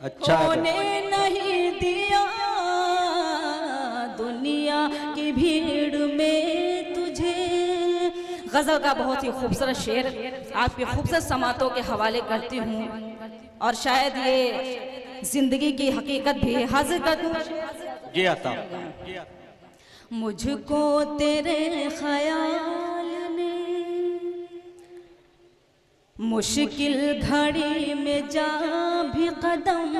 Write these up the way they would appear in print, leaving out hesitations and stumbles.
अच्छा है होने नहीं दिया दुनिया की भीड़ में तुझे। गजल का बहुत ही खूबसूरत शेर आपके खूबसूरत समातों के हवाले करती हूँ और शायद ये जिंदगी की हकीकत भी हाजिर कर दूँ। जी आता मुझको तेरे ख्याल ने मुश्किल घड़ी में जा भी कदम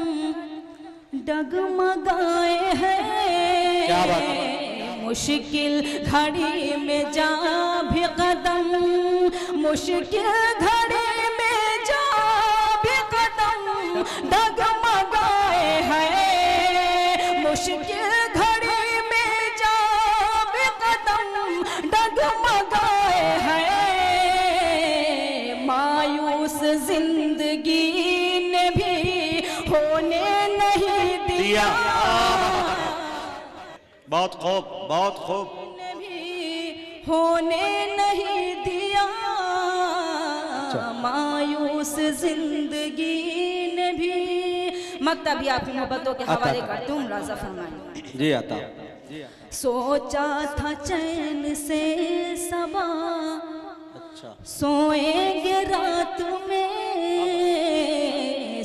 डगमगाए हैं। क्या बात है। मुश्किल घड़ी में जा भी कदम, मुश्किल घड़ी में जा भी कदम डगमगाए हैं। मुश्किल घड़ी में जा भी कदम डगमगाए हैं। मायूस जिंदगी ने भी होने नहीं दिया। बहुत खूब, बहुत खूब। ने भी होने नहीं दिया। मायूस जिंदगी ने भी। मकता भी आपकी मोहब्बतों के हवाले करती हूँ, मुलाज़ा फरमाएं। जी आता सोचा था चैन से सबा अच्छा सोएंगे रात में।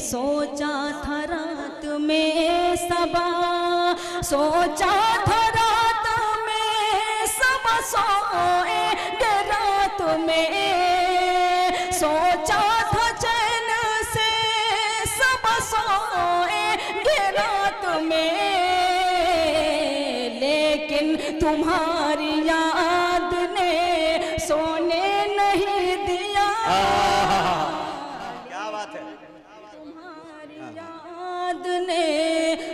सोचा था रात में सबा, सोचा था रात में सबा सोएंगे रात में। सोचा था चैन से सबा सोएंगे रात में, लेकिन तुम्हारी याद ने सोने नहीं दिया। क्या बात है। तुम्हारी याद ने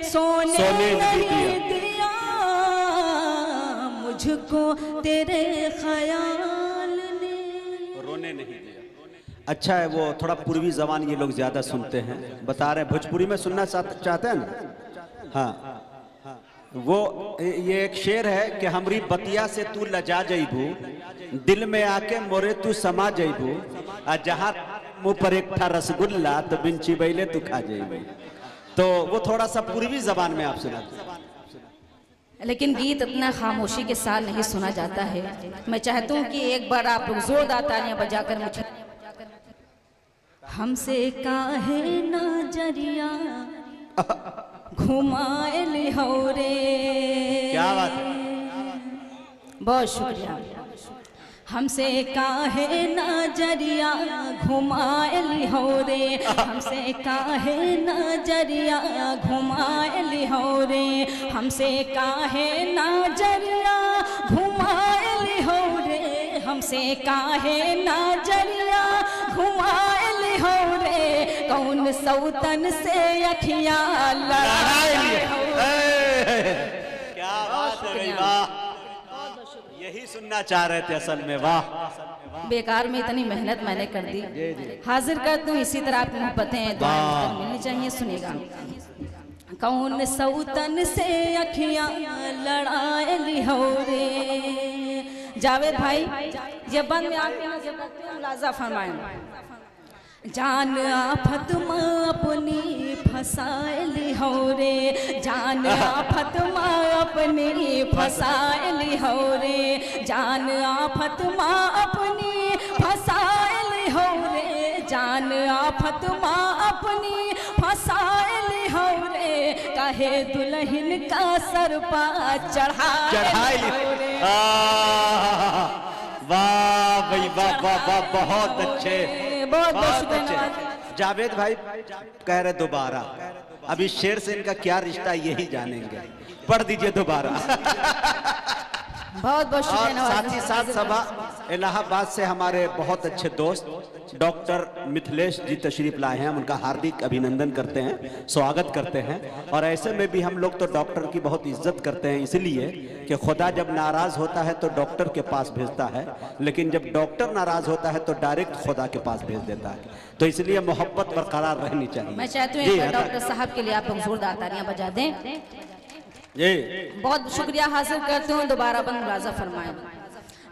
सोने नहीं दिया। मुझको तेरे ख्याल ने रोने नहीं दिया। अच्छा है, वो थोड़ा पूर्वी जबान ये लोग ज्यादा सुनते हैं, बता रहे हैं। भोजपुरी में सुनना चाहते हैं ना? हाँ, वो ये एक शेर है कि हमरी बतिया से तू लजा जइबू, दिल में आके मोरे तू समा जइबू, और जहाँ मुंह पर एक था रसगुल्ला तो बिन चिबैले तू खा जइबू। तो वो थोड़ा सा पूर्वी जबान में आप सुनाते। लेकिन गीत इतना खामोशी के साथ नहीं सुना जाता है। मैं चाहता हूँ कि एक बार आप लोग जोरदार तालियां बजाकर मुझे हमसे काहे नजरिया घुमाए लिहोरे। क्या बात है। बहुत शुक्रिया। हमसे काहे नजरिया घुमाए लिहोरे, हमसे काहे नजरिया घुमाए लिहोरे, हमसे काहे नजरिया घुमाए लिहोरे, हमसे काहे नजरिया घुमाए लिहोरे। कौन सौतन से अखियां लड़ाए लिहोरे। क्या बात है भाई, वाह। यही सुनना चाह रहे थे असल में, वाह। बेकार में इतनी मेहनत मैंने कर दी। हाजिर कर दूं इसी तरह आपकी मोहब्बतें दुआएं मिलनी चाहिए। सुनेगा। कौन सौतन से अखियां लड़ाए लिहोरे। जावेद भाई ये बंद में आपके नजर रखते हैं, मुलाजा फरमाएं। जान आफत माँ अपनी फसाए लिहोरे, जान आफत माँ अपनी फसाए लिहोरे, जान आफत माँ अपनी फसाए लिहोरे, जान आफत माँ अपनी फसाए लिहोरे। कहे दुल्हन का सर पा चढ़ाए लिहोरे। वाह भाई वाह वाह वाह, बहुत अच्छे, बहुत बहुत अच्छे। जावेद भाई कह रहे दोबारा, अब इस शेर से इनका क्या रिश्ता यही जानेंगे। पढ़ दीजिए दोबारा। बहुत बहुत और शुक्रिया। साथ ही साथ सभा इलाहाबाद से हमारे बहुत अच्छे दोस्त डॉक्टर मिथिलेश जी तशरीफ लाए हैं, हम उनका हार्दिक अभिनंदन करते हैं, स्वागत करते हैं। और ऐसे में भी हम लोग तो डॉक्टर की बहुत इज्जत करते हैं, इसलिए कि खुदा जब नाराज होता है तो डॉक्टर के पास भेजता है, लेकिन जब डॉक्टर नाराज होता है तो डायरेक्ट खुदा के पास भेज देता है। तो इसलिए मोहब्बत बरकरार रहनी चाहिए। मैं चाहती हूँ डॉक्टर साहब के लिए आप लोग जोरदार तालियां बजा दें। जी बहुत शुक्रिया हासिल करती हूँ। दोबारा बंद मुलाजा फरमाएं।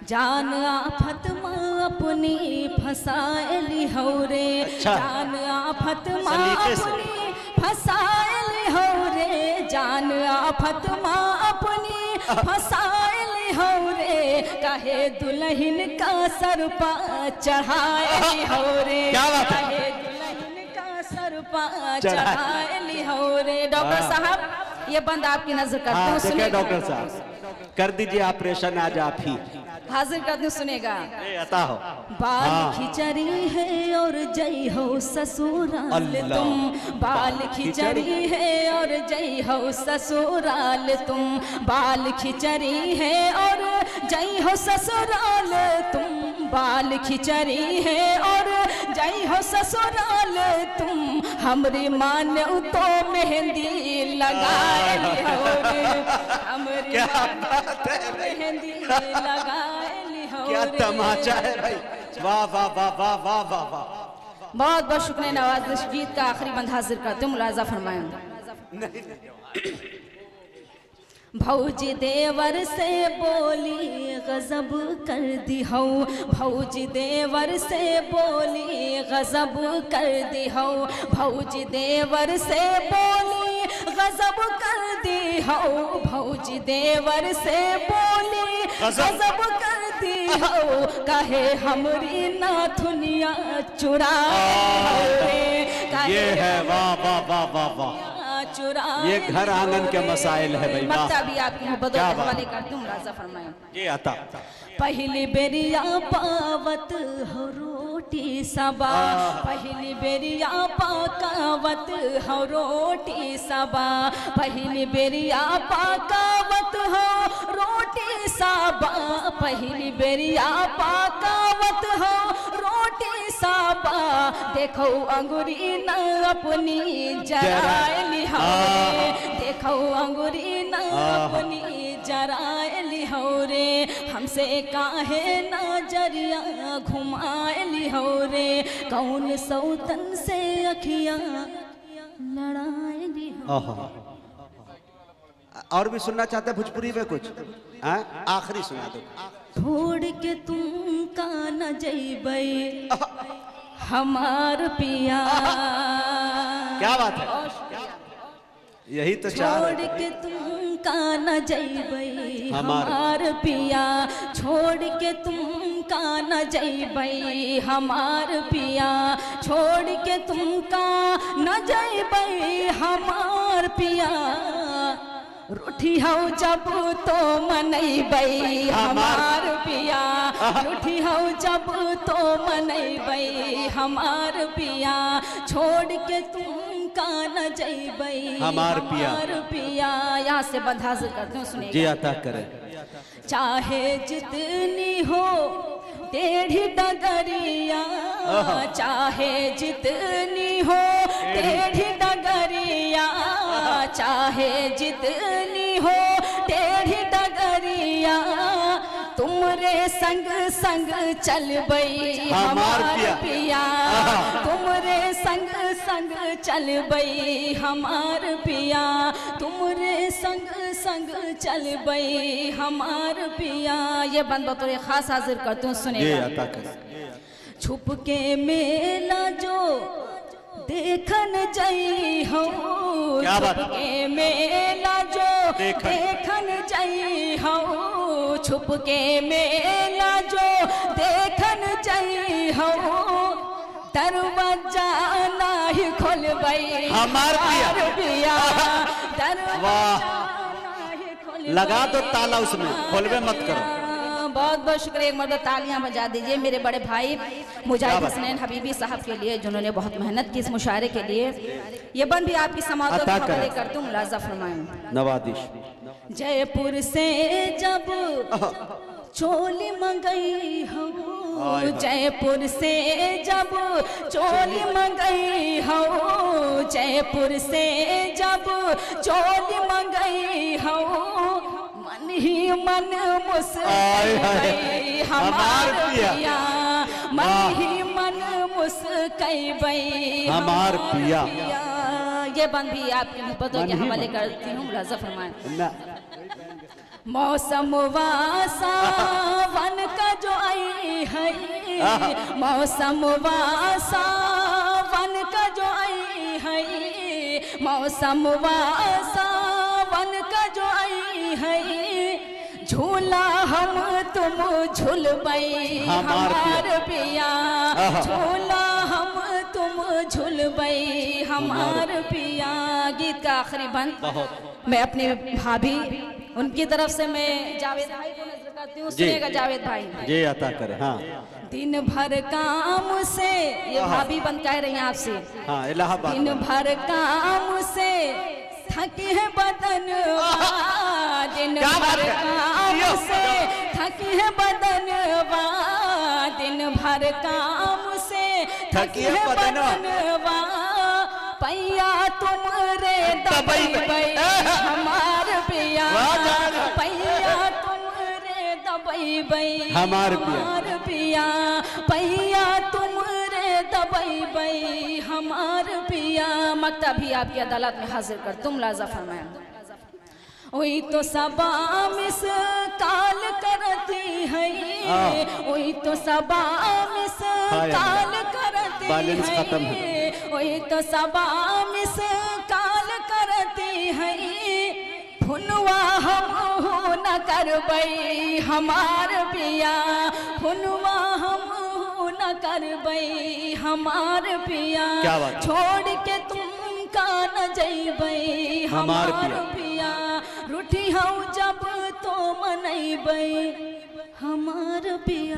जान आफत माँ अपनी फसाए लिहोरे, अच्छा। जान आफत माँ सलीके से। अपनी फसाइल हो रे जान आफत माँ अपनी फसाइल हो रे कहे दुल्हन का सर पर चढ़ाइल हो रे कहे दुल्हन का सर पर चढ़ाइल हो रे। डॉक्टर साहब ये बंद आपकी नजर करते हैं, सुनिए डॉक्टर साहब कर दीजिए ऑपरेशन आज आप ही हाजिर करते हैं, सुनेगा। आता हो बाल खिचड़ी है और जय हो ससुराल तुम, बाल खिचड़ी है और जय हो ससुराल तुम, बाल खिचड़ी है और जय हो ससुराल तुम, बाल खिचड़ी है और जय हो ससुराल तुम, हमरी मान तो मेहंदी लगाए हो रे, हमरी मेहंदी लगाए। क्या तमाचा है भाई, वाह वाह वाह वाह वाह वाह वाह। बहुत बहुत शुक्रिया। नवाज़ गीत का आखिरी बंद हाजिर करते हैं, मुलाजा फरमाएं। भौजी देवर से बोली गजब कर दी हो, भौजी देवर से बोली गजब कर दी हो, भौजी देवर से बोली गजब कर दी हो, भौजी देवर से बोली गजब कर दी हो, कहे हमरी नाथुनिया चुरा ये है वाह वाह वाह वाह वाह, ये घर आंगन के मसाइल है भाई। मत्ता भी आपकी मोहब्बत के हवाले करती हूँ, मुलाजा फरमाएं। ये आता पहली बेरिया पावत हो रोटी सबा, पहली बेरिया पाकावत हो रोटी सबा, पहली बेरिया पाकावत हो रोटी सबा, पहली बेरिया पाकावत हो रोटी सबा, देखो अंगूरी न अपनी जराइली हो रे, देखो अंगूरी न अपनी जराइली हो रे, हमसे काहे नजरिया घुमाइली हो रे, कौन सौतन से अखियां लड़ाइली हो। और भी सुनना चाहते हैं भोजपुरी में कुछ? आखिरी सुना दो। छोड़ के तुम का न जइबै हमार पिया, क्या बात है, यही तो छोड़ के तुम का न जइबै हमार पिया, छोड़ के तुम का न जइबै हमार पिया, छोड़ के तुम का न जइबै हमार पिया, रूठी हो जब तो मनैबै हमार पिया, रूठी हो जब तो मनैबै हमार पिया, छोड़ के तुम का न जइबै हमार पिया। यहाँ से बंद हाजिर करते हैं, सुनिए। जी अता करें। चाहे जितनी हो टेढ़ी डगरिया, चाहे जितनी हो टेढ़ी डगरिया, चाहे जितनी हो टेढ़ी डगरिया, तुमरे संग संग चलबै हमार पिया, तुमरे संग संग चलबै हमार पिया, तुमरे संग संग चलबै हमार पिया। ये बंद बतौर खास हाजिर करते हूँ, सुनिएगा। छुप के मेला जो देखन जई हो, छुप के मेला जो देखन जई हो, छुप के मेला जो देखन जई हो, दरवाजा नहीं खोलबै हमार पिया, दरवाजा लगा दो ताला उसमें, खोलबे मत करो। बहुत बहुत शुक्रिया, एक मरतबा तालियां बजा दीजिए मेरे बड़े भाई मुजाहिद हसनैन हबीबी साहब के लिए, जिन्होंने बहुत मेहनत की इस मुशायरे के लिए। ये बंद भी आपकी समातों के हवाले करते हूँ, मुलाजा फरमाएं। नवादिश। जयपुर से जब चोली मंगई हो, जयपुर से जब चोली मंगई हो, जयपुर से जब चोली मंगई हो, मन ही मन मुस्काई हमार पिया, मन ही मन मुस्काई हमार पिया। ये बंद भी आपकी मोहब्बतों के हवाले करती हूँ, मुलाजा फरमाएं। मौसम वासा वन का जो आई है, मौसम वासा वन का जो आई है, मौसम सावन का जो आई है झूला हम तुम झूलबई हमार पिया झूला हम तुम झूलबई हमार पिया। गीत का आखिरी बंद मैं अपनी भाभी उनकी तरफ से मैं जावेद भाई को नजर करती हूँ, सुनिएगा जावेद भाई जी अता करे। हाँ दिन भर काम से, ये भाभी बंद कह रही हैं आपसे, हाँ इलाहाबाद दिन भर काम से थके है बदन, दिन भर काम से थके है बदन, दिन भर काम से थके है बदन, पैया तुम रे दबई बई हमार पिया, पैया तुम रे दबई बई हमार पिया, पैया तुम रे दबई बई हमार पिया। मक्ता भी आपकी अदालत में हाजिर कर तुम लाजा फरमाया। वही तो सबा मिस काल करती है, वही तो सबा मिस काल करती है, वही तो सबा मिस काल करती है, फुनवा हम न करबई हमार पिया, फुनवा हम न करबई हमार पिया, छोड़ के तुम का न जइबई हमार पिया, रूठी हूँ जब तो मनइबई हमार पिया।